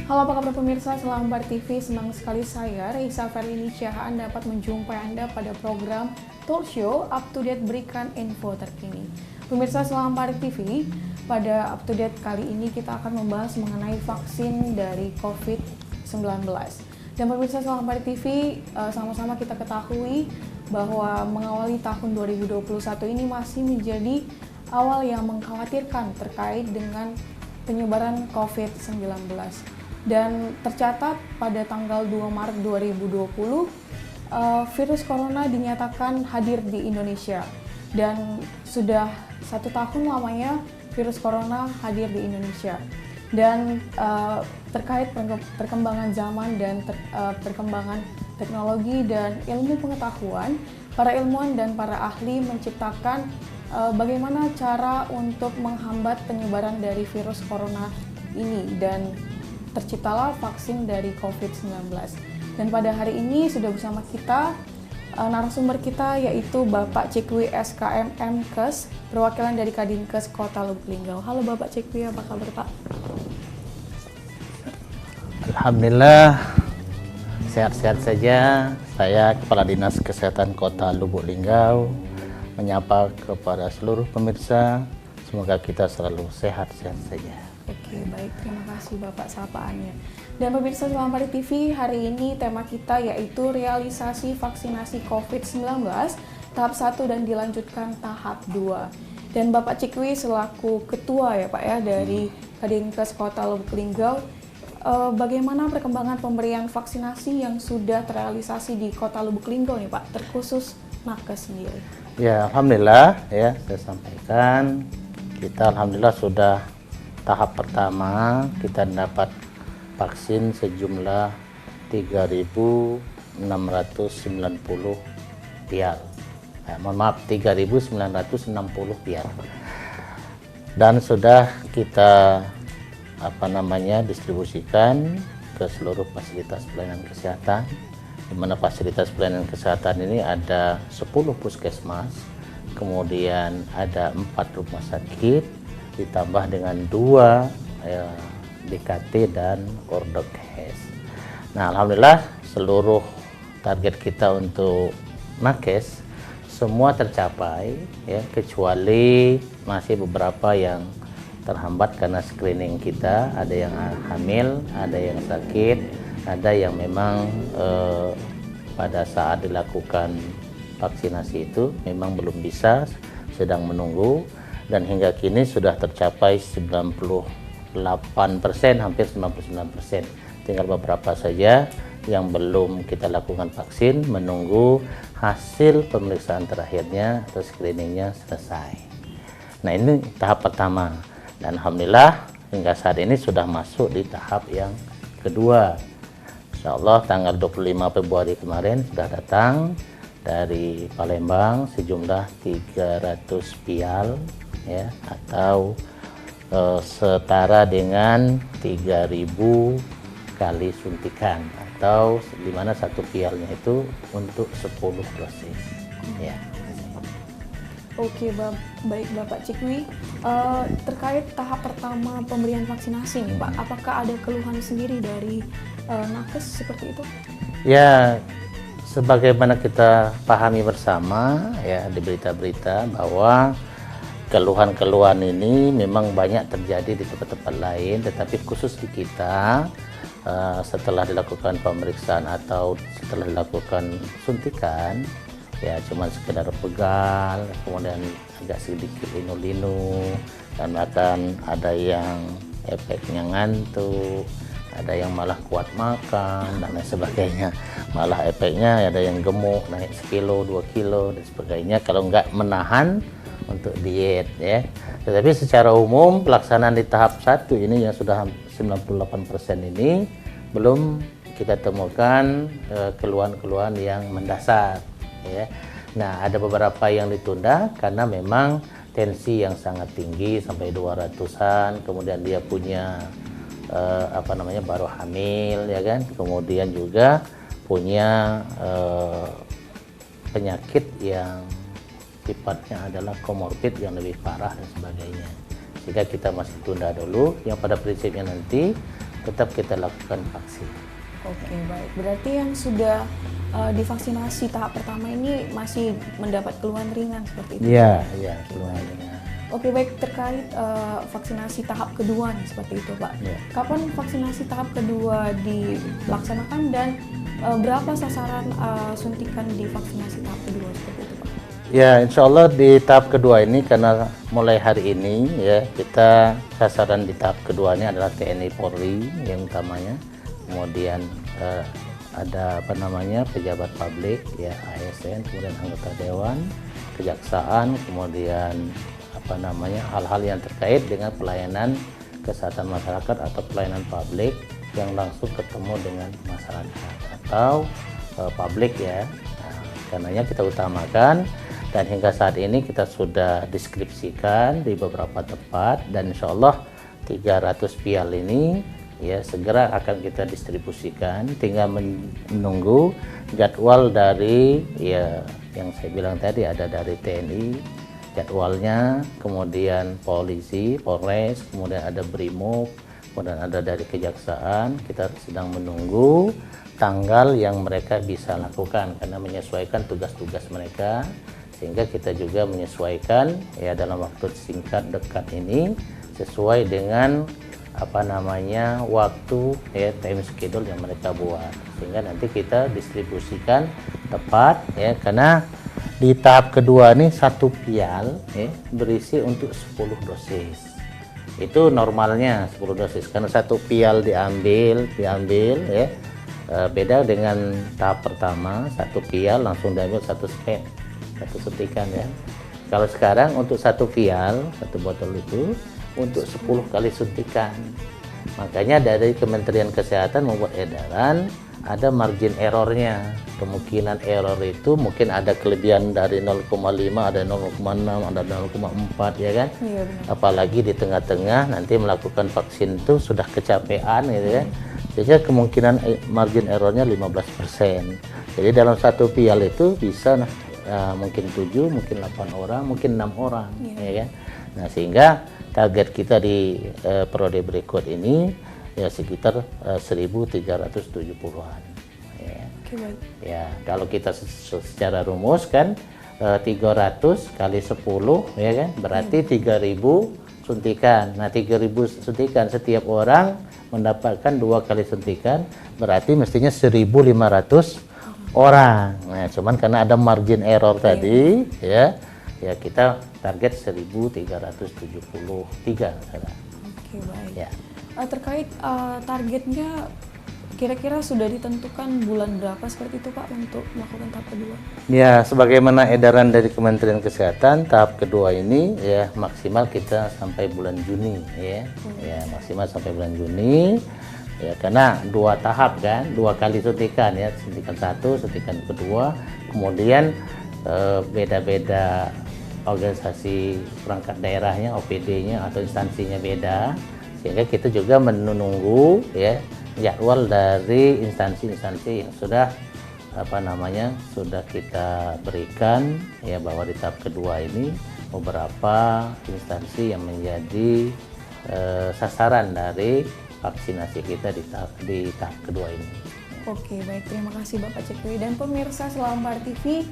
Halo apa kabar pemirsa Selambar TV, senang sekali saya Reisa Ferlini Syahaan dapat menjumpai Anda pada program Talk Show Up to Date, berikan info terkini. Pemirsa Selambar TV, pada Up to Date kali ini kita akan membahas mengenai vaksin dari COVID-19. Dan pemirsa Selambar TV, sama-sama kita ketahui bahwa mengawali tahun 2021 ini masih menjadi awal yang mengkhawatirkan terkait dengan penyebaran COVID-19. Dan tercatat pada tanggal 2 Maret 2020, virus corona dinyatakan hadir di Indonesia. Dan sudah 1 tahun lamanya virus corona hadir di Indonesia. Dan terkait perkembangan zaman dan perkembangan teknologi dan ilmu pengetahuan, para ilmuwan dan para ahli menciptakan bagaimana cara untuk menghambat penyebaran dari virus corona ini, dan terciptalah vaksin dari COVID-19. Dan pada hari ini sudah bersama kita narasumber kita, yaitu Bapak Cikwi SKM MKes, perwakilan dari Kadinkes Kota Lubuk Linggau. Halo Bapak Cikwi, apa kabar Pak? Alhamdulillah sehat-sehat saja. Saya Kepala Dinas Kesehatan Kota Lubuk Linggau menyapa kepada seluruh pemirsa, semoga kita selalu sehat-sehat saja. Oke, baik. Terima kasih Bapak sapaannya. Dan pemirsa Selambar TV, hari ini tema kita yaitu realisasi vaksinasi COVID-19 tahap 1 dan dilanjutkan tahap 2. Dan Bapak Cikwi selaku ketua ya Pak ya dari Kadinkes Kota Lubuk Linggau, bagaimana perkembangan pemberian vaksinasi yang sudah terrealisasi di Kota Lubuk Linggau nih Pak, terkhusus nakes sendiri? Ya, alhamdulillah ya, saya sampaikan kita alhamdulillah sudah tahap pertama, kita dapat vaksin sejumlah 3.690 vial. Mohon maaf, 3.960 vial. Dan sudah kita distribusikan ke seluruh fasilitas pelayanan kesehatan, di mana fasilitas pelayanan kesehatan ini ada 10 puskesmas, kemudian ada 4 rumah sakit, ditambah dengan 2 DKT dan Ordokes. Nah, alhamdulillah seluruh target kita untuk nakes semua tercapai ya, kecuali masih beberapa yang terhambat karena screening kita, ada yang hamil, ada yang sakit, ada yang memang pada saat dilakukan vaksinasi itu memang belum bisa, sedang menunggu. Dan hingga kini sudah tercapai 98%, hampir 99%. Tinggal beberapa saja yang belum kita lakukan vaksin, menunggu hasil pemeriksaan terakhirnya atau screeningnya selesai. Nah, ini tahap pertama. Dan alhamdulillah hingga saat ini sudah masuk di tahap yang kedua. Insya Allah tanggal 25 Februari kemarin sudah datang dari Palembang sejumlah 300 vial ya, atau setara dengan 3.000 kali suntikan, atau di mana satu vialnya itu untuk 10 dosis ya. Oke, baik Bapak Cikwi, terkait tahap pertama pemberian vaksinasi nih Pak, apakah ada keluhan sendiri dari nakes seperti itu? Ya, sebagaimana kita pahami bersama ya di berita-berita bahwa keluhan-keluhan ini memang banyak terjadi di tempat-tempat lain, tetapi khusus di kita setelah dilakukan pemeriksaan atau setelah dilakukan suntikan ya cuma sekedar pegal, kemudian agak sedikit linu-linu, dan bahkan ada yang efeknya ngantuk, ada yang malah kuat makan dan lain sebagainya, malah efeknya ada yang gemuk naik 1 kilo 2 kilo dan sebagainya kalau nggak menahan untuk diet ya. Tetapi secara umum pelaksanaan di tahap 1 ini yang sudah 98% ini belum kita temukan keluhan-keluhan yang mendasar ya. Nah, ada beberapa yang ditunda karena memang tensi yang sangat tinggi sampai 200-an, kemudian dia punya baru hamil ya kan, kemudian juga punya penyakit yang sifatnya adalah komorbid yang lebih parah dan sebagainya, sehingga kita masih tunda dulu. Yang pada prinsipnya nanti tetap kita lakukan vaksin. Oke, baik. Berarti yang sudah divaksinasi tahap pertama ini masih mendapat keluhan ringan seperti itu? Iya, keluhan ringan. Oke, baik. Terkait vaksinasi tahap kedua nih, seperti itu Pak. Ya. Kapan vaksinasi tahap kedua dilaksanakan dan berapa sasaran suntikan di vaksinasi tahap kedua seperti itu Pak? Ya, insya Allah di tahap kedua ini karena mulai hari ini ya kita sasaran di tahap kedua ini adalah TNI Polri yang utamanya, kemudian ada pejabat publik ya ASN, kemudian anggota dewan, kejaksaan, kemudian hal-hal yang terkait dengan pelayanan kesehatan masyarakat atau pelayanan publik yang langsung ketemu dengan masyarakat atau publik ya. Nah, karenanya kita utamakan. Dan hingga saat ini kita sudah deskripsikan di beberapa tempat dan insya Allah 300 vial ini ya segera akan kita distribusikan. Tinggal menunggu jadwal dari ya yang saya bilang tadi, ada dari TNI jadwalnya, kemudian polisi, Polres, kemudian ada Brimob, kemudian ada dari kejaksaan. Kita sedang menunggu tanggal yang mereka bisa lakukan karena menyesuaikan tugas-tugas mereka, sehingga kita juga menyesuaikan ya dalam waktu singkat dekat ini sesuai dengan waktu ya time schedule yang mereka buat, sehingga nanti kita distribusikan tepat ya, karena di tahap kedua ini satu vial ya, berisi untuk 10 dosis. Itu normalnya 10 dosis karena satu vial diambil ya. Beda dengan tahap pertama, satu vial langsung diambil satu spet, satu suntikan ya. Kalau sekarang untuk satu vial, satu botol itu untuk 10 kali suntikan. Makanya dari Kementerian Kesehatan membuat edaran ada margin errornya. Kemungkinan error itu mungkin ada kelebihan dari 0,5, ada 0,6, ada 0,4 ya kan. Iya, benar. Apalagi di tengah-tengah nanti melakukan vaksin itu sudah kecapean gitu ya. Sehingga kemungkinan margin errornya 15%. Jadi dalam satu vial itu bisa mungkin 7, mungkin 8 orang, mungkin 6 orang ya kan. Nah, sehingga target kita di periode berikut ini ya sekitar 1.370-an. Ya. Oke, baik. Ya, kalau kita secara rumus kan 300 kali 10 ya kan, berarti 3.000 suntikan. Nah, 3.000 suntikan, setiap orang mendapatkan 2 kali suntikan, berarti mestinya 1.500 orang. Nah, cuman karena ada margin error tadi ya kita target 1.373. Oke, baik. Ya. Terkait targetnya kira-kira sudah ditentukan bulan berapa seperti itu Pak untuk melakukan tahap kedua? Ya, sebagaimana edaran dari Kementerian Kesehatan, tahap kedua ini ya maksimal kita sampai bulan Juni ya. Ya, maksimal sampai bulan Juni. Ya, karena 2 tahap kan, 2 kali suntikan ya, suntikan 1, suntikan kedua, kemudian beda-beda organisasi perangkat daerahnya, OPD-nya atau instansinya beda, sehingga kita juga menunggu ya jadwal dari instansi-instansi yang sudah sudah kita berikan ya, bahwa di tahap kedua ini beberapa instansi yang menjadi sasaran dari vaksinasi kita di tahap kedua ini. Oke, baik. Terima kasih Bapak Cikwi dan pemirsa Selambar TV.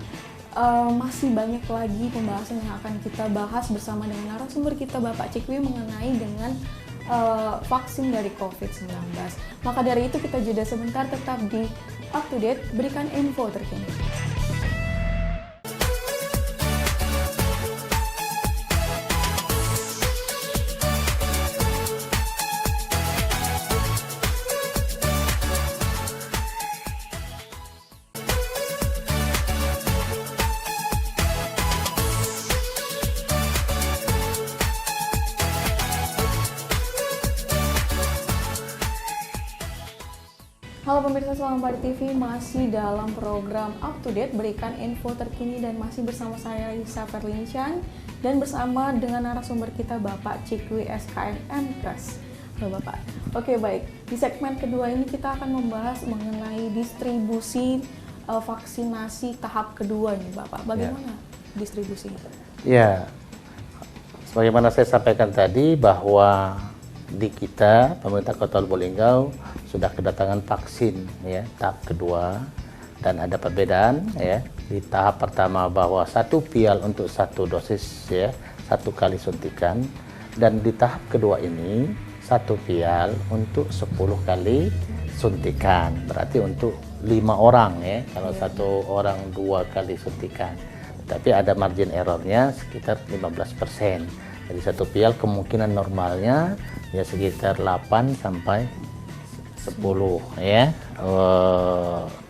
Masih banyak lagi pembahasan yang akan kita bahas bersama dengan narasumber kita Bapak Cikwi mengenai dengan vaksin dari COVID-19. Maka dari itu kita jeda sebentar, tetap di Up to Date, berikan info terkini. Halo pemirsa Selambar TV, masih dalam program Up to Date, berikan info terkini dan masih bersama saya Lisa Ferlinchan dan bersama dengan narasumber kita Bapak Cikwi SKN MKes. Halo Bapak. Oke, baik. Di segmen kedua ini kita akan membahas mengenai distribusi vaksinasi tahap kedua nih Bapak. Bagaimana distribusinya? Ya, sebagaimana saya sampaikan tadi bahwa di kita pemerintah Kota Lubuk sudah kedatangan vaksin ya tahap kedua, dan ada perbedaan ya di tahap pertama bahwa 1 vial untuk 1 dosis ya, 1 kali suntikan, dan di tahap kedua ini 1 vial untuk 10 kali suntikan, berarti untuk 5 orang ya, kalau 1 orang 2 kali suntikan, tapi ada margin errornya sekitar 15%. Jadi 1 vial kemungkinan normalnya ya sekitar 8 sampai 10 ya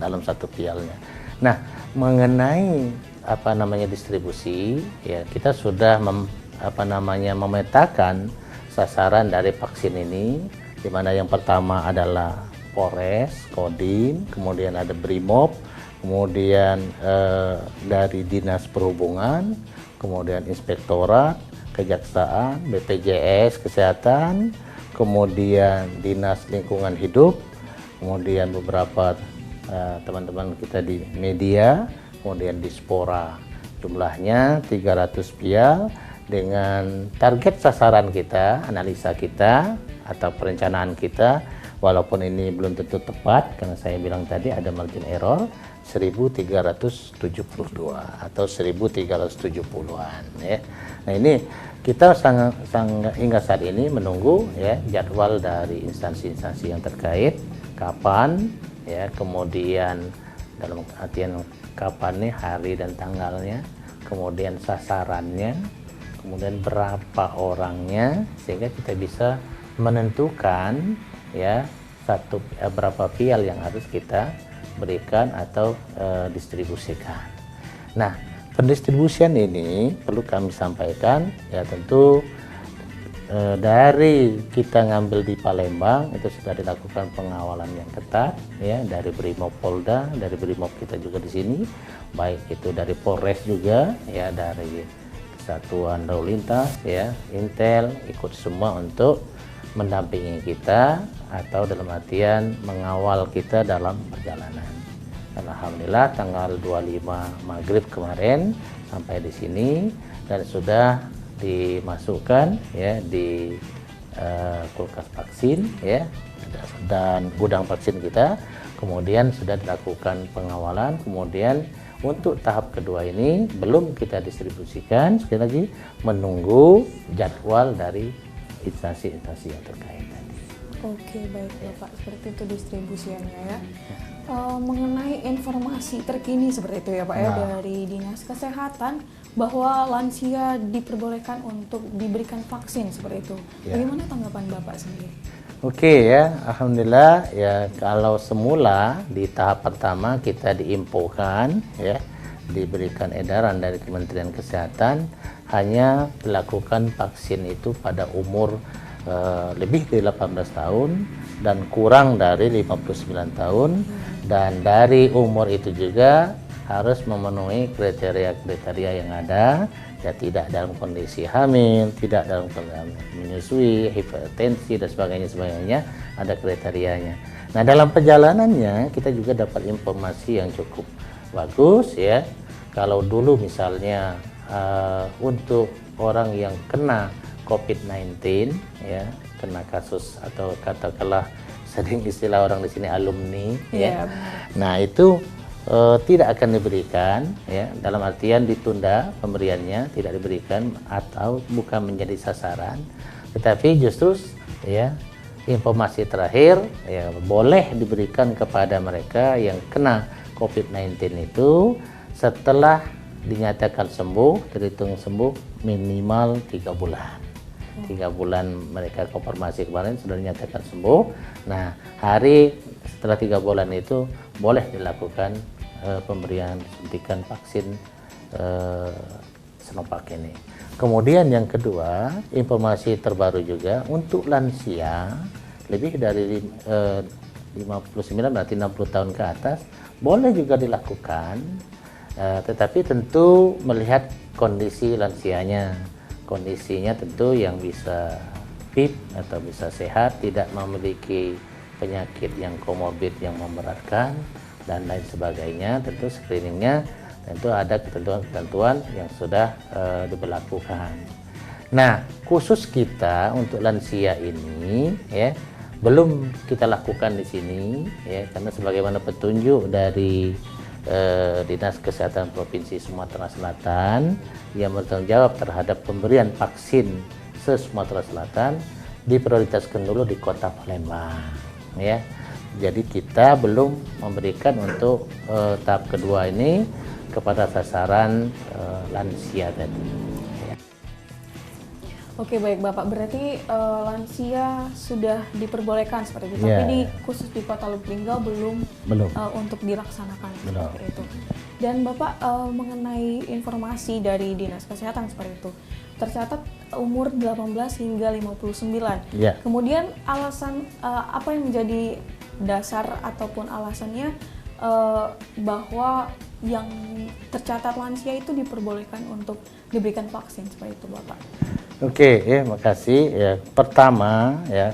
dalam 1 vialnya. Nah, mengenai distribusi ya, kita sudah memetakan sasaran dari vaksin ini, di mana yang pertama adalah Polres, Kodim, kemudian ada Brimob, kemudian dari Dinas Perhubungan, kemudian Inspektorat, Kejaksaan, BPJS Kesehatan, kemudian Dinas Lingkungan Hidup, kemudian beberapa teman-teman kita di media, kemudian Dispora. Jumlahnya 300 vial dengan target sasaran kita, analisa kita atau perencanaan kita, walaupun ini belum tentu tepat karena saya bilang tadi ada margin error 1372 atau 1370-an ya. Nah, ini kita sangat hingga saat ini menunggu ya jadwal dari instansi-instansi yang terkait, kapan ya, kemudian dalam artian kapan nih hari dan tanggalnya, kemudian sasarannya, kemudian berapa orangnya, sehingga kita bisa menentukan ya berapa vial yang harus kita berikan atau distribusikan. Nah, pendistribusian ini perlu kami sampaikan ya, tentu dari kita ngambil di Palembang itu sudah dilakukan pengawalan yang ketat ya, dari Brimob Polda, dari Brimob kita juga di sini, baik itu dari Polres juga ya, dari Satuan Lalu Lintas ya, Intel ikut semua untuk mendampingi kita atau dalam artian mengawal kita dalam perjalanan. Dan alhamdulillah tanggal 25 Maghrib kemarin sampai di sini dan sudah dimasukkan ya di kulkas vaksin ya dan gudang vaksin kita, kemudian sudah dilakukan pengawalan, kemudian untuk tahap kedua ini belum kita distribusikan, sekali lagi menunggu jadwal dari instansi-instansi yang terkait tadi. Oke, baik Bapak, seperti itu distribusiannya ya. Mengenai informasi terkini seperti itu ya Pak ya, dari Dinas Kesehatan bahwa lansia diperbolehkan untuk diberikan vaksin seperti itu. Bagaimana tanggapan Bapak sendiri? Oke ya, alhamdulillah ya, kalau semula di tahap pertama kita diinfokan ya, diberikan edaran dari Kementerian Kesehatan hanya dilakukan vaksin itu pada umur lebih dari 18 tahun dan kurang dari 59 tahun, dan dari umur itu juga harus memenuhi kriteria-kriteria yang ada ya, tidak dalam kondisi hamil, tidak dalam kondisi menyusui, hipertensi dan sebagainya ada kriterianya. Nah, dalam perjalanannya kita juga dapat informasi yang cukup bagus ya. Kalau dulu misalnya untuk orang yang kena COVID-19 ya, kena kasus atau katakanlah sering istilah orang di sini alumni ya. Nah, itu tidak akan diberikan ya, dalam artian ditunda pemberiannya, tidak diberikan atau bukan menjadi sasaran, tetapi justru ya informasi terakhir ya boleh diberikan kepada mereka yang kena COVID-19 itu setelah dinyatakan sembuh, terhitung sembuh minimal 3 bulan. 3 bulan mereka konfirmasi kemarin sudah dinyatakan sembuh. Nah, hari setelah 3 bulan itu boleh dilakukan pemberian suntikan vaksin Sinovac ini. Kemudian yang kedua, informasi terbaru juga untuk lansia lebih dari 59 berarti 60 tahun ke atas boleh juga dilakukan, tetapi tentu melihat kondisi lansianya. Kondisinya tentu yang bisa fit atau bisa sehat, tidak memiliki penyakit yang komorbid yang memberatkan dan lain sebagainya. Tentu screeningnya tentu ada ketentuan-ketentuan yang sudah diberlakukan. Nah, khusus kita untuk lansia ini ya belum kita lakukan di sini ya, karena sebagaimana petunjuk dari Dinas Kesehatan Provinsi Sumatera Selatan yang bertanggung jawab terhadap pemberian vaksin se-Sumatera Selatan diprioritaskan dulu di Kota Palembang ya. Jadi kita belum memberikan untuk tahap kedua ini kepada sasaran lansia tadi. Oke, baik Bapak, berarti lansia sudah diperbolehkan seperti itu, tapi khusus di Kota Lubuk Linggau belum untuk dilaksanakan seperti itu. Dan Bapak mengenai informasi dari Dinas Kesehatan seperti itu, tercatat umur 18 hingga 59. Kemudian alasan apa yang menjadi dasar ataupun alasannya bahwa yang tercatat lansia itu diperbolehkan untuk diberikan vaksin seperti itu, Bapak? Oke, ya, makasih. Ya, pertama ya,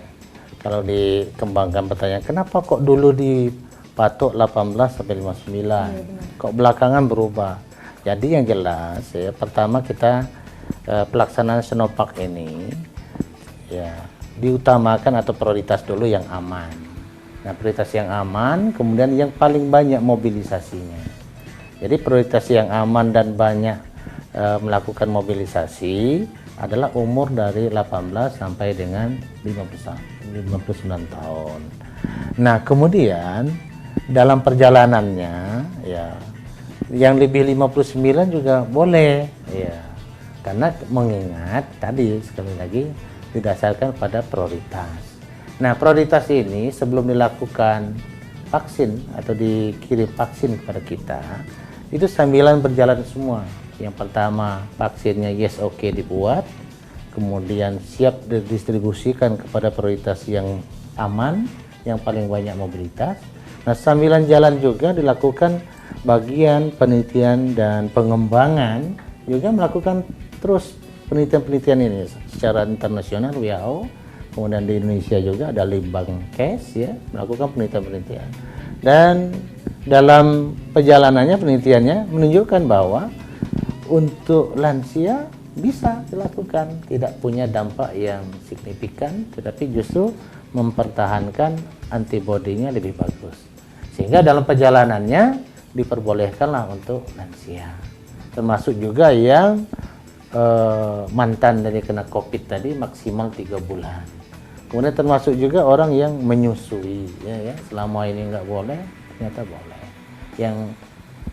kalau dikembangkan pertanyaan, kenapa kok dulu dipatok 18 sampai 59? Kok belakangan berubah? Jadi yang jelas ya, pertama kita pelaksanaan Sinovac ini ya diutamakan atau prioritas dulu yang aman. Nah, prioritas yang aman, kemudian yang paling banyak mobilisasinya. Jadi prioritas yang aman dan banyak melakukan mobilisasi adalah umur dari 18 sampai dengan 59 tahun. Nah, kemudian dalam perjalanannya ya yang lebih 59 juga boleh ya. Karena mengingat tadi sekali lagi didasarkan pada prioritas. Nah, prioritas ini sebelum dilakukan vaksin atau dikirim vaksin kepada kita, itu sambilan berjalan semua. Yang pertama, vaksinnya yes oke dibuat, kemudian siap didistribusikan kepada prioritas yang aman, yang paling banyak mobilitas. Nah, sambilan jalan juga dilakukan bagian penelitian dan pengembangan, juga melakukan terus penelitian-penelitian ini secara internasional WHO, kemudian di Indonesia juga ada Litbangkes ya, melakukan penelitian-penelitian. Dan dalam perjalanannya penelitiannya menunjukkan bahwa untuk lansia bisa dilakukan, tidak punya dampak yang signifikan, tetapi justru mempertahankan antibodinya lebih bagus. Sehingga dalam perjalanannya diperbolehkanlah untuk lansia. Termasuk juga yang mantan dari kena COVID tadi maksimal 3 bulan. Kemudian termasuk juga orang yang menyusui, ya, selama ini nggak boleh, ternyata boleh. Yang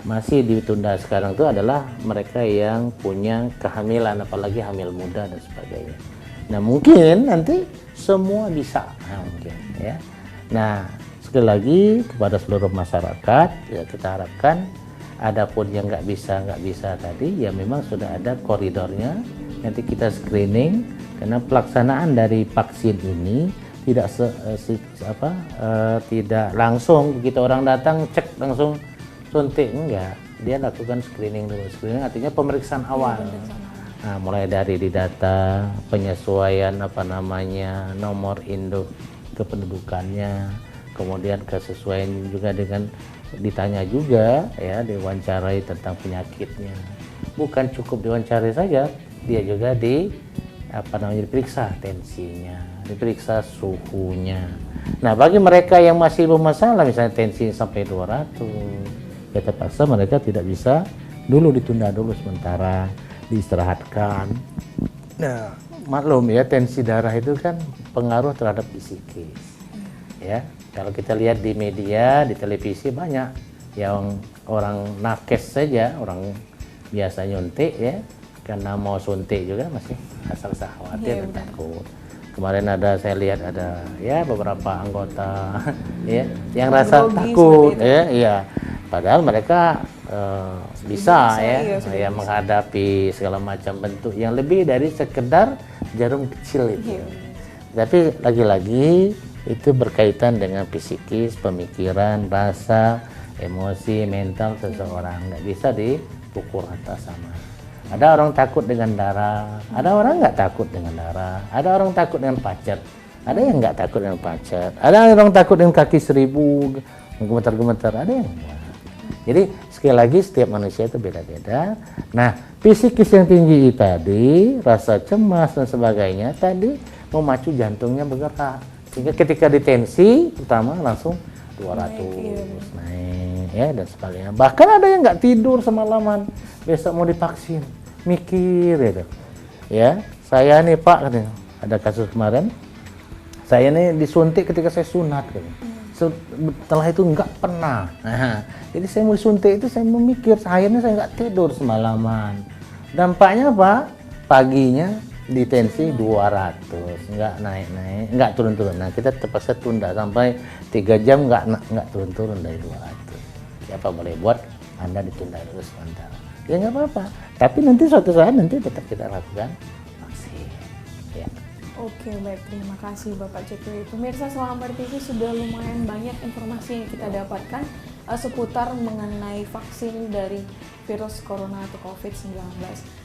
masih ditunda sekarang itu adalah mereka yang punya kehamilan, apalagi hamil muda dan sebagainya. Nah, mungkin nanti semua bisa, mungkin ya. Nah, sekali lagi kepada seluruh masyarakat ya, kita harapkan adapun yang nggak bisa tadi ya memang sudah ada koridornya. Nanti kita screening, karena pelaksanaan dari vaksin ini tidak tidak langsung begitu orang datang cek langsung suntik, enggak. Dia lakukan screening dulu. Screening artinya pemeriksaan awal. Nah, mulai dari didata, penyesuaian nomor induk kependudukannya, kemudian kesesuaian juga dengan ditanya juga ya, diwawancarai tentang penyakitnya. Bukan cukup diwawancarai saja, dia juga diperiksa tensinya, diperiksa suhunya. Nah, bagi mereka yang masih bermasalah misalnya tensi sampai 200, ya terpaksa mereka tidak bisa, dulu ditunda dulu sementara, diistirahatkan. Nah, maklum ya, tensi darah itu kan pengaruh terhadap psikis. Ya, kalau kita lihat di media, di televisi banyak yang orang nakes saja, orang biasa nyuntik ya, karena mau suntik juga masih asal-asal khawatir dan takut. Kemarin saya lihat ada ya beberapa anggota ya yang rasa takut ya. Padahal mereka bisa ya menghadapi segala macam bentuk yang lebih dari sekedar jarum kecil itu. Tapi lagi-lagi itu berkaitan dengan psikis, pemikiran, rasa, emosi, mental seseorang. Nggak bisa dipukul rata sama. Ada orang takut dengan darah, ada orang nggak takut dengan darah, ada orang takut dengan pacet, ada yang nggak takut dengan pacet, ada orang takut dengan kaki 1000 gemetar-gemetar, ada yang enggak. Jadi sekali lagi setiap manusia itu beda-beda. Nah, psikis yang tinggi tadi, rasa cemas dan sebagainya tadi memacu jantungnya bergerak. Sehingga ketika ditensi pertama langsung 200 naik ya dan sebagainya. Bahkan ada yang nggak tidur semalaman, besok mau divaksin, mikir gitu. Ya, saya nih Pak katanya, ada kasus kemarin, saya nih disuntik ketika saya sunat gitu. Setelah itu nggak pernah. Nah, jadi saya mau disuntik itu saya memikir, akhirnya saya nggak tidur semalaman. Dampaknya apa? Paginya di tensi 200, nggak naik-naik, nggak turun-turun. Nah, kita terpaksa tunda sampai 3 jam nggak turun-turun dari 200. Siapa boleh buat Anda ditunda dulu sementara. Ya nggak apa-apa. Tapi nanti suatu saat nanti tetap kita lakukan vaksin. Ya. Oke, baik. Terima kasih Bapak Cikwi. Pemirsa Selambar TV sudah lumayan banyak informasi yang kita dapatkan seputar mengenai vaksin dari virus corona atau COVID-19.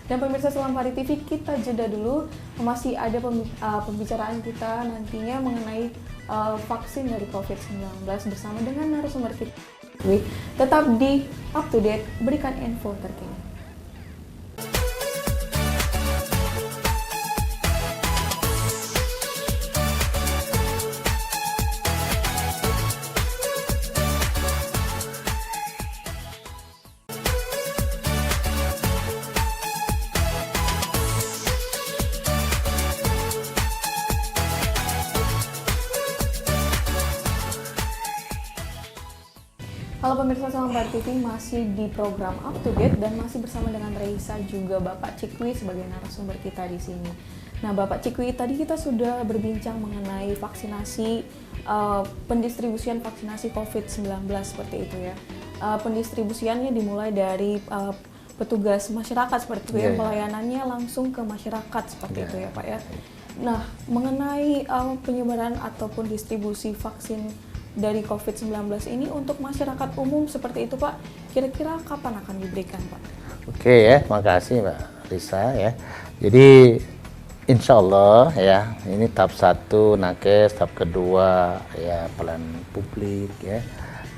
Dan pemirsa Selambar TV, kita jeda dulu. Masih ada pembicaraan kita nantinya mengenai vaksin dari COVID-19 bersama dengan narasumber kita. Tetap di Up to Date, berikan info terkini. Halo pemirsa Selambar TV, masih di program Up to Date dan masih bersama dengan Reisa juga Bapak Cikwi sebagai narasumber kita di sini. Nah, Bapak Cikwi, tadi kita sudah berbincang mengenai vaksinasi, pendistribusian vaksinasi COVID-19 seperti itu ya. Pendistribusiannya dimulai dari petugas masyarakat seperti itu ya, pelayanannya langsung ke masyarakat seperti itu ya Pak ya. Nah, mengenai penyebaran ataupun distribusi vaksin dari COVID-19 ini untuk masyarakat umum seperti itu Pak, kira-kira kapan akan diberikan Pak? Oke ya, makasih Mbak Risa ya. Jadi insya Allah ya, ini tahap 1 nakes, tahap kedua ya pelayanan publik ya,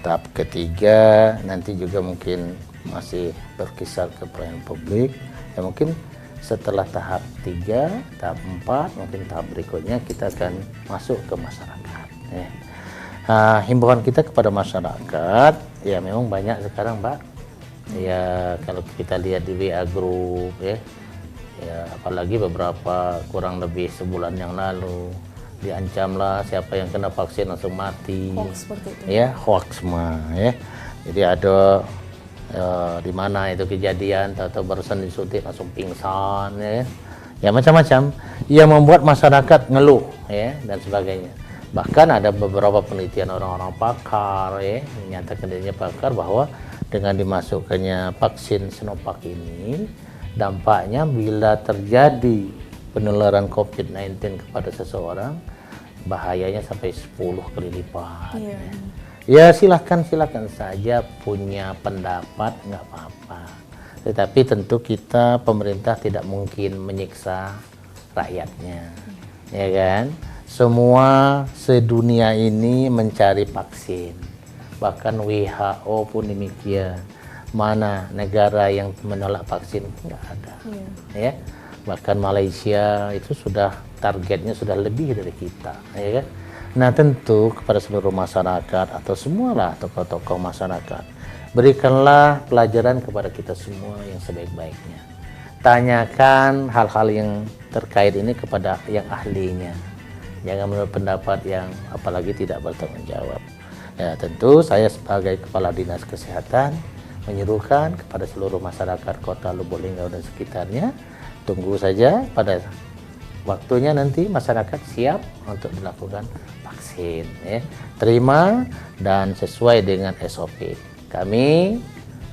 tahap ketiga nanti juga mungkin masih berkisar ke pelayanan publik ya, mungkin setelah tahap 3, tahap 4, mungkin tahap berikutnya kita akan masuk ke masyarakat ya. Himbauan kita kepada masyarakat ya, memang banyak sekarang Mbak ya, kalau kita lihat di WA group ya, apalagi beberapa kurang lebih sebulan yang lalu diancamlah siapa yang kena vaksin langsung mati, hoax seperti itu ya, hoax mah ya. Jadi ada di mana itu kejadian atau barusan disuntik langsung pingsan ya macam-macam yang membuat masyarakat ngeluh ya dan sebagainya. Bahkan ada beberapa penelitian orang-orang pakar ya, menyatakan dirinya pakar bahwa dengan dimasukkannya vaksin Sinovac ini, dampaknya bila terjadi penularan COVID-19 kepada seseorang, bahayanya sampai 10 kali lipat. Ya silahkan saja punya pendapat, nggak apa-apa. Tetapi tentu kita pemerintah tidak mungkin menyiksa rakyatnya, ya kan? Semua sedunia ini mencari vaksin, bahkan WHO pun demikian. Mana negara yang menolak vaksin? Nggak ada. Ya, bahkan Malaysia itu sudah targetnya sudah lebih dari kita, ya kan? Nah tentu kepada seluruh masyarakat atau semualah tokoh-tokoh masyarakat, berikanlah pelajaran kepada kita semua yang sebaik-baiknya. Tanyakan hal-hal yang terkait ini kepada yang ahlinya. Jangan menurut pendapat yang apalagi tidak bertanggung jawab. Ya, tentu saya sebagai Kepala Dinas Kesehatan menyerukan kepada seluruh masyarakat Kota Lubuk Linggau dan sekitarnya, tunggu saja pada waktunya nanti masyarakat siap untuk dilakukan vaksin. Ya. Terima dan sesuai dengan SOP. Kami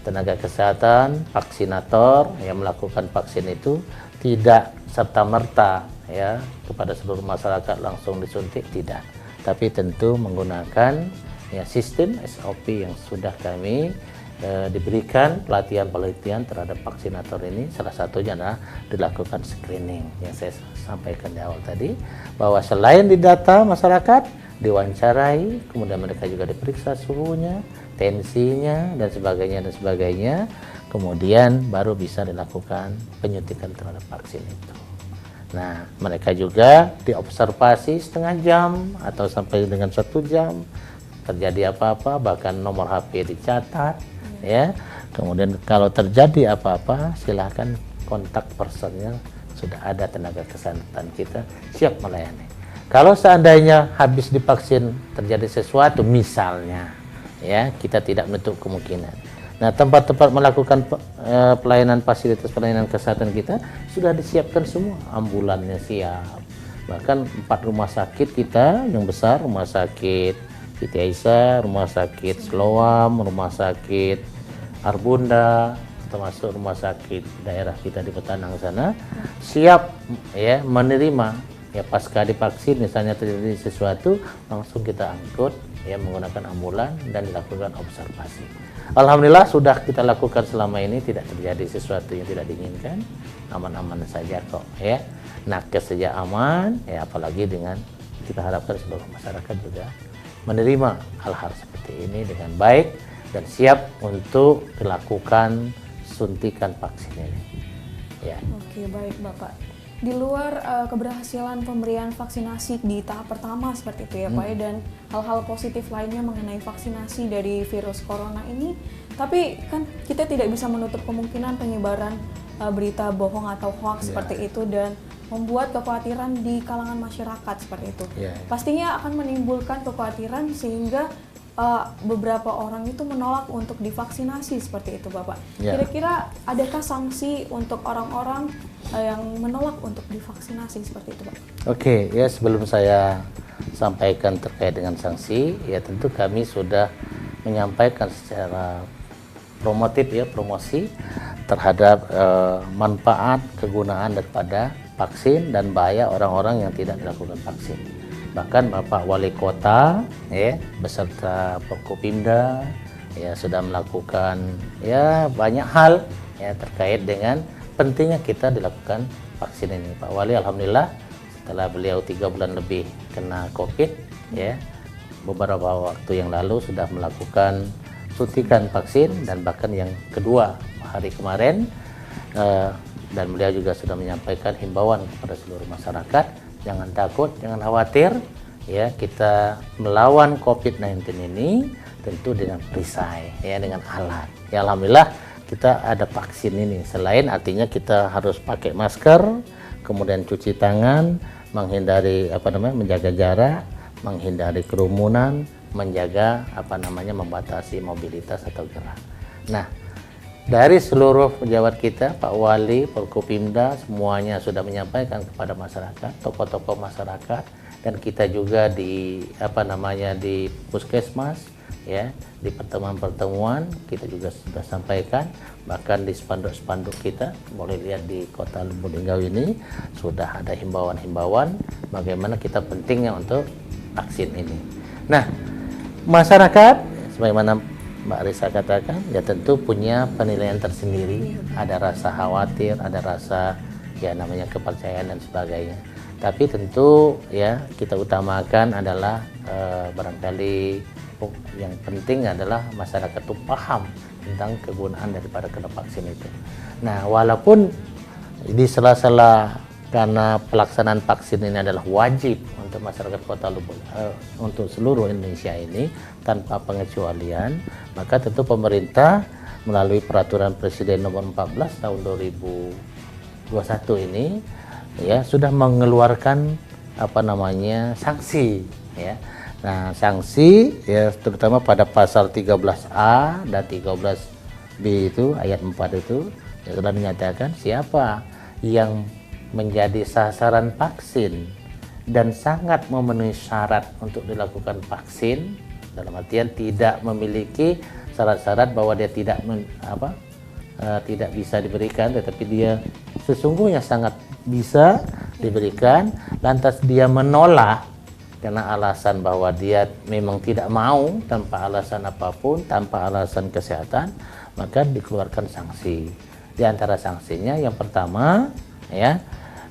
tenaga kesehatan, vaksinator yang melakukan vaksin itu tidak serta-merta ya kepada seluruh masyarakat langsung disuntik, tidak, tapi tentu menggunakan ya sistem SOP yang sudah kami diberikan pelatihan terhadap vaksinator ini. Salah satunya adalah dilakukan screening yang saya sampaikan di awal tadi, bahwa selain didata masyarakat, diwawancarai, kemudian mereka juga diperiksa suhunya, tensinya, dan sebagainya, kemudian baru bisa dilakukan penyuntikan terhadap vaksin itu. Nah, mereka juga diobservasi setengah jam atau sampai dengan 1 jam, terjadi apa-apa, bahkan nomor HP dicatat, ya. Kemudian kalau terjadi apa-apa, silahkan kontak personnya, sudah ada tenaga kesehatan kita siap melayani. Kalau seandainya habis divaksin terjadi sesuatu, misalnya, ya, kita tidak menutup kemungkinan. Nah, tempat-tempat melakukan pelayanan, fasilitas pelayanan kesehatan kita sudah disiapkan semua, ambulannya siap. Bahkan 4 rumah sakit kita yang besar, rumah sakit Siti Aisyah, rumah sakit Siloam, rumah sakit Arbunda, termasuk rumah sakit daerah kita di Petanang sana, siap ya menerima. Ya, pasca divaksin misalnya terjadi sesuatu, langsung kita angkut ya menggunakan ambulan dan dilakukan observasi. Alhamdulillah sudah kita lakukan selama ini, tidak terjadi sesuatu yang tidak diinginkan, aman-aman saja kok ya. Nakes saja aman ya, apalagi dengan kita harapkan seluruh masyarakat juga menerima hal-hal seperti ini dengan baik dan siap untuk dilakukan suntikan vaksin ini. Ya. Oke, baik Bapak. Di luar keberhasilan pemberian vaksinasi di tahap pertama seperti itu ya Pak ya, dan hal-hal positif lainnya mengenai vaksinasi dari virus corona ini, tapi kan kita tidak bisa menutup kemungkinan penyebaran berita bohong atau hoax seperti itu dan membuat kekhawatiran di kalangan masyarakat seperti itu. Pastinya akan menimbulkan kekhawatiran sehingga beberapa orang itu menolak untuk divaksinasi seperti itu Bapak. Kira-kira adakah sanksi untuk orang-orang yang menolak untuk divaksinasi seperti itu Pak? Oke, ya sebelum saya sampaikan terkait dengan sanksi, ya tentu kami sudah menyampaikan secara promotif ya, promosi terhadap manfaat kegunaan daripada vaksin dan bahaya orang-orang yang tidak dilakukan vaksin. Bahkan Bapak Wali Kota ya beserta Forkopimda ya sudah melakukan ya banyak hal ya terkait dengan pentingnya kita dilakukan vaksin ini. Pak Wali alhamdulillah setelah beliau 3 bulan lebih kena COVID ya, beberapa waktu yang lalu sudah melakukan suntikan vaksin dan bahkan yang kedua hari kemarin, dan beliau juga sudah menyampaikan himbauan kepada seluruh masyarakat, jangan takut, jangan khawatir, ya kita melawan COVID-19 ini tentu dengan perisai, ya dengan alat. Ya alhamdulillah kita ada vaksin ini. Selain artinya kita harus pakai masker, kemudian cuci tangan, menghindari menjaga jarak, menghindari kerumunan, menjaga membatasi mobilitas atau gerak. Nah, dari seluruh pejabat kita, Pak Wali, Forkopimda, semuanya sudah menyampaikan kepada masyarakat, tokoh-tokoh masyarakat, dan kita juga di di puskesmas, ya, di pertemuan-pertemuan kita juga sudah sampaikan, bahkan di spanduk-spanduk kita, boleh lihat di Kota Lubuk Linggau ini sudah ada himbauan-himbauan bagaimana kita pentingnya untuk vaksin ini. Nah, masyarakat, sebagaimana Mbak Risa katakan, ya tentu punya penilaian tersendiri, ada rasa khawatir, ada rasa kepercayaan dan sebagainya. Tapi tentu ya kita utamakan adalah barangkali yang penting adalah masyarakat itu paham tentang kegunaan daripada kena vaksin itu. Nah, walaupun di sela-sela karena pelaksanaan vaksin ini adalah wajib untuk masyarakat Kota Lubuk, untuk seluruh Indonesia ini tanpa pengecualian, maka tentu pemerintah melalui peraturan Presiden nomor 14 tahun 2021 ini ya sudah mengeluarkan sanksi ya. Nah, sanksi ya terutama pada pasal 13A dan 13B itu ayat 4 itu ya, sudah menyatakan siapa yang menjadi sasaran vaksin dan sangat memenuhi syarat untuk dilakukan vaksin, dalam artian tidak memiliki syarat-syarat bahwa dia tidak bisa diberikan, tetapi dia sesungguhnya sangat bisa diberikan, lantas dia menolak karena alasan bahwa dia memang tidak mau, tanpa alasan apapun, tanpa alasan kesehatan, maka dikeluarkan sanksi. Di antara sanksinya yang pertama ya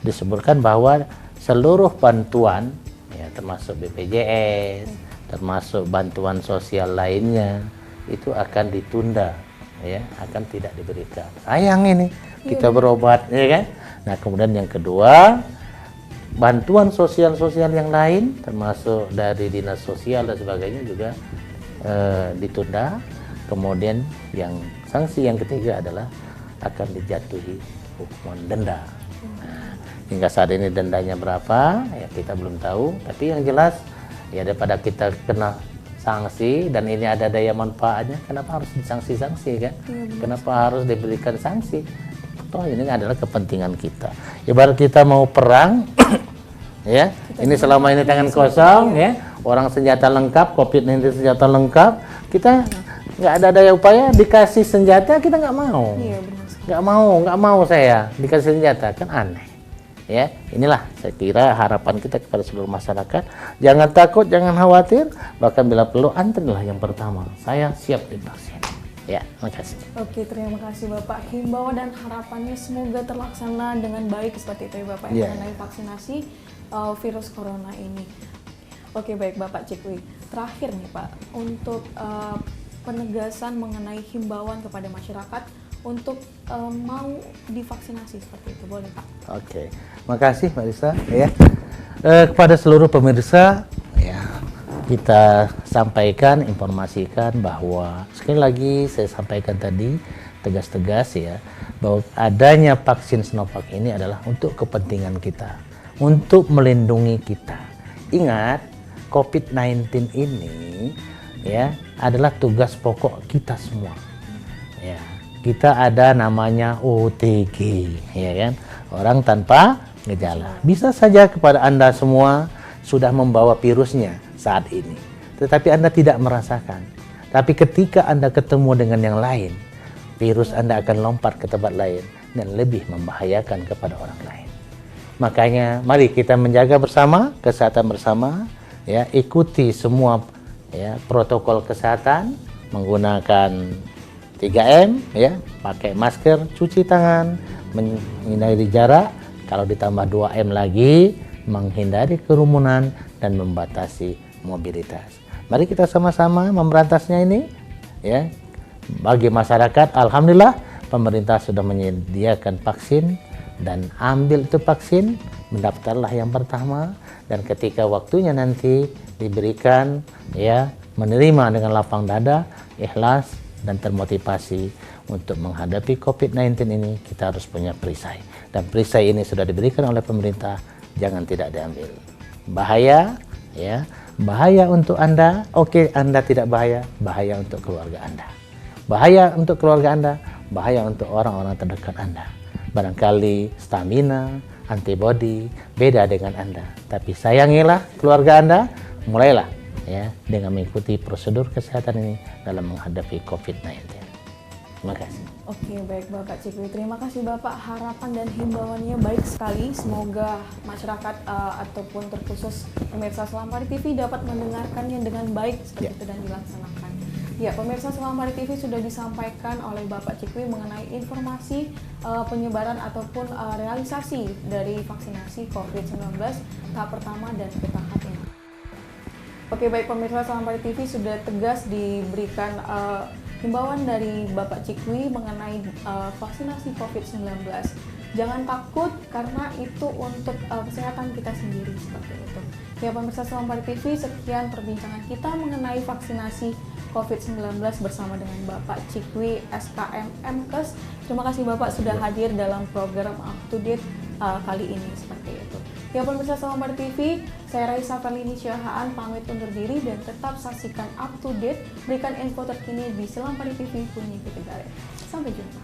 disebutkan bahwa seluruh bantuan ya, termasuk BPJS, termasuk bantuan sosial lainnya, itu akan ditunda, ya, akan tidak diberikan. Sayang ini, kita berobat, ya kan? Nah, kemudian yang kedua, bantuan sosial yang lain, termasuk dari dinas sosial dan sebagainya juga ditunda. Kemudian yang sanksi yang ketiga adalah akan dijatuhi hukuman denda. Nah, hingga saat ini dendanya berapa ya kita belum tahu, tapi yang jelas ya daripada kita kena sanksi dan ini ada daya manfaatnya, kenapa harus disanksi-sanksi kan? Kenapa harus diberikan sanksi? Toh ini adalah kepentingan kita. Ibarat kita mau perang ya, ini selama ini tangan kosong ya, orang senjata lengkap, COVID-19 senjata lengkap, kita nggak ada daya upaya, dikasih senjata kita nggak mau. Nggak mau saya dikasih senjata, kan aneh. Ya, inilah saya kira harapan kita kepada seluruh masyarakat. Jangan takut, jangan khawatir, bahkan bila perlu antrilah yang pertama. Saya siap divaksin. Ya, makasih. Oke, terima kasih Bapak. Himbauan dan harapannya semoga terlaksana dengan baik seperti itu ya Bapak mengenai vaksinasi virus corona ini. Oke, baik Bapak Cikwi. Terakhir nih Pak, untuk penegasan mengenai himbauan kepada masyarakat untuk mau divaksinasi seperti itu, boleh Pak? Oke, makasih Mbak Risa. Ya, kepada seluruh pemirsa, ya kita sampaikan, informasikan bahwa sekali lagi saya sampaikan tadi tegas-tegas ya bahwa adanya vaksin Sinovac ini adalah untuk kepentingan kita, untuk melindungi kita. Ingat, COVID-19 ini ya adalah tugas pokok kita semua. Ya. Kita ada namanya OTG, ya kan? Orang tanpa gejala. Bisa saja kepada Anda semua sudah membawa virusnya saat ini, tetapi Anda tidak merasakan. Tapi ketika Anda ketemu dengan yang lain, virus Anda akan lompat ke tempat lain dan lebih membahayakan kepada orang lain. Makanya mari kita menjaga bersama, kesehatan bersama, ya, ikuti semua ya protokol kesehatan, menggunakan 3M ya, pakai masker, cuci tangan, menghindari jarak, kalau ditambah 2M lagi, menghindari kerumunan dan membatasi mobilitas. Mari kita sama-sama memberantasnya ini ya. Bagi masyarakat, alhamdulillah pemerintah sudah menyediakan vaksin dan ambil itu vaksin, mendaftarlah yang pertama dan ketika waktunya nanti diberikan ya, menerima dengan lapang dada, ikhlas dan termotivasi untuk menghadapi COVID-19 ini. Kita harus punya perisai, dan perisai ini sudah diberikan oleh pemerintah, jangan tidak diambil. Bahaya ya, bahaya untuk Anda. Oke, Anda tidak bahaya, bahaya untuk keluarga Anda, bahaya untuk keluarga Anda, bahaya untuk orang-orang terdekat Anda. Barangkali stamina, antibody beda dengan Anda, tapi sayangilah keluarga Anda, mulailah ya dengan mengikuti prosedur kesehatan ini dalam menghadapi COVID-19. Terima kasih. Oke, baik Bapak Cikwi. Terima kasih Bapak. Harapan dan himbauannya baik sekali. Semoga masyarakat ataupun terkhusus pemirsa Selampari TV dapat mendengarkannya dengan baik seperti itu dan dilaksanakan. Ya, pemirsa Selampari TV sudah disampaikan oleh Bapak Cikwi mengenai informasi penyebaran ataupun realisasi dari vaksinasi COVID-19 tahap pertama dan ke tahap ini. Oke, baik pemirsa Selampari TV sudah tegas diberikan himbauan dari Bapak Cikwi mengenai vaksinasi COVID-19. Jangan takut karena itu untuk kesehatan kita sendiri seperti itu. Ya pemirsa Selampari TV, sekian perbincangan kita mengenai vaksinasi COVID-19 bersama dengan Bapak Cikwi SKM MKes. Terima kasih Bapak sudah hadir dalam program Up to Date kali ini seperti itu. Ya pemirsa Selampari TV, saya Raisa Ferlini Syahaan pamit undur diri dan tetap saksikan Up to Date, berikan info terkini di Selampari TV Punya Ketegare. Sampai jumpa.